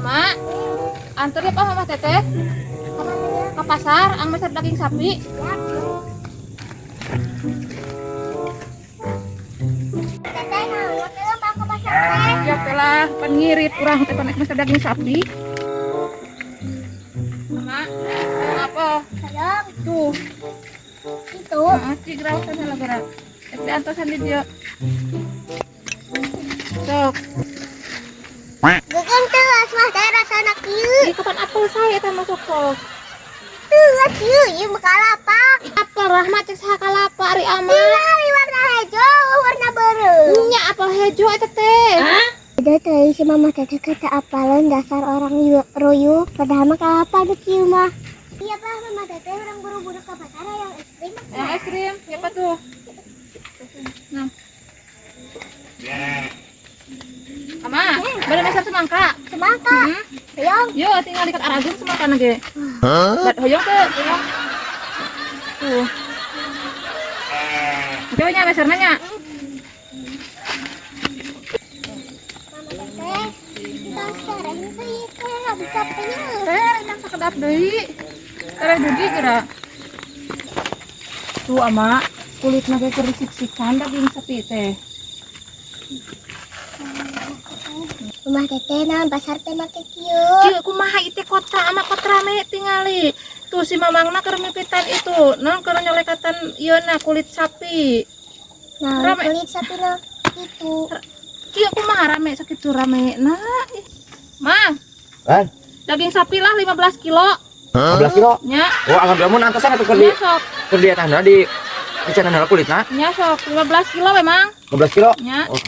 Mak, antar ya Pak Mama Teteh ke pasar, ang masak daging sapi. Teteh mau ke pasar. Ya telah pengirit urang teh panek masak daging sapi. Mak, apa? Sayang, Tuh, itu. cigrau sana gerak. Di antosan di dia. Sok. Gegang teras mah teh rasana kieu. Di kapan apel saya teh masuk sok. Teuas kieu ieu mah kalapak. Apel rahmat cek saha kalapa ari ama. Tinggal warna hijau, warna beureuh. Nya apel hejo eta teh. Ada teh si mama teh kata apalan dasar orang royo padahal mah kalapa di kieu mah. Iya Pak, mama teh orang buru-buru ke pasar yang es krim. Yang es krim, siapa tuh? Nah. Ama, bade masak semangka. Semangka. Sayang. Yo, tinggal dikat arajun semangka nage. Dat hoyong teh, hoyong. Tuh. Coba nya meserna nya. Mama teh dasar ini teh bisa penyu. Teh, nang sakedap deui. Teh dugi geura. Tuh ama, kulit nage keur sik-sikan daging sapi teh. Rumah teteh nah pasar teh make kieu. Kieu kumaha ieu teh kota ama kota rame tingali. Tuh si mamangna keur mipitan itu, non keur nyolekatan ieuna kulit sapi. Nah, Rame. kulit sapi nah itu. Kieu kumaha rame sakitu rame. Nah, Mang, Kan? daging sapi lah 15 kilo. 15 kilo. Nya, Oh, alhamdulillah mun antosan atuh nya sok, keur di atasna di cenah kulitna nya sok 15 kilo memang. 15 kilo. Nya, Oh.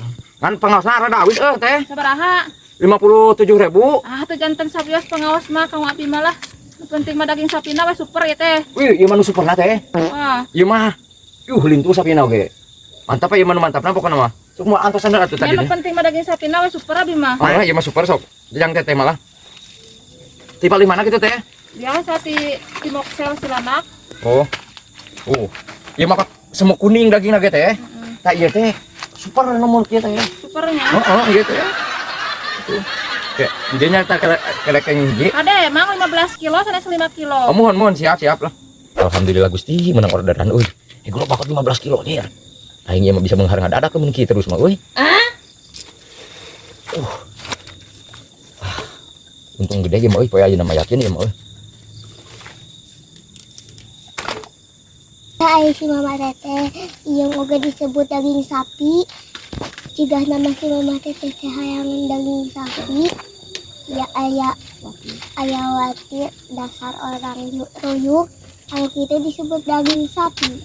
Kan pengaosna rada awis teh. sabaraha? 57.000. Ah, tuh jantan sapios pengawas mah kamu api malah. Nu penting mah daging sapina we super ya teh. Wih, ieu mah nu superna teh. Wah, Ieu mah lintu sapina oge. Mantap ieu mah nu mantapna pokona mah. Sok moal antosan atuh nya tadi. nu penting mah daging sapina we super abi mah. Ah, ieu mah super sok. Jang teh malah. Tipe di mana gitu teh? Biasa di Moksel Silanak. Oh. Ieu mah semuk kuning daging ge teh. Tah ieu teh super nomor kieu teh. Supernya. Oh, gitu ya. Oke, idenya tak kerek hiji. Ada emang 15 kilo sana 5 kilo. Oh, mohon siap lah. Alhamdulillah Gusti menang orderan euy. Gua pakai 15 kilo nih. Aing mah bisa mengharga dadak mun kieu terus mah euy. Untung gede ge mah euy, poe ayeuna mah yakin ya mah euy. Ai si mama teteh yang oge disebut daging sapi. Jika nama si mama teteh hayang daging sapi. Ya ayah wati dasar orang royuk. Kalau kita disebut daging sapi.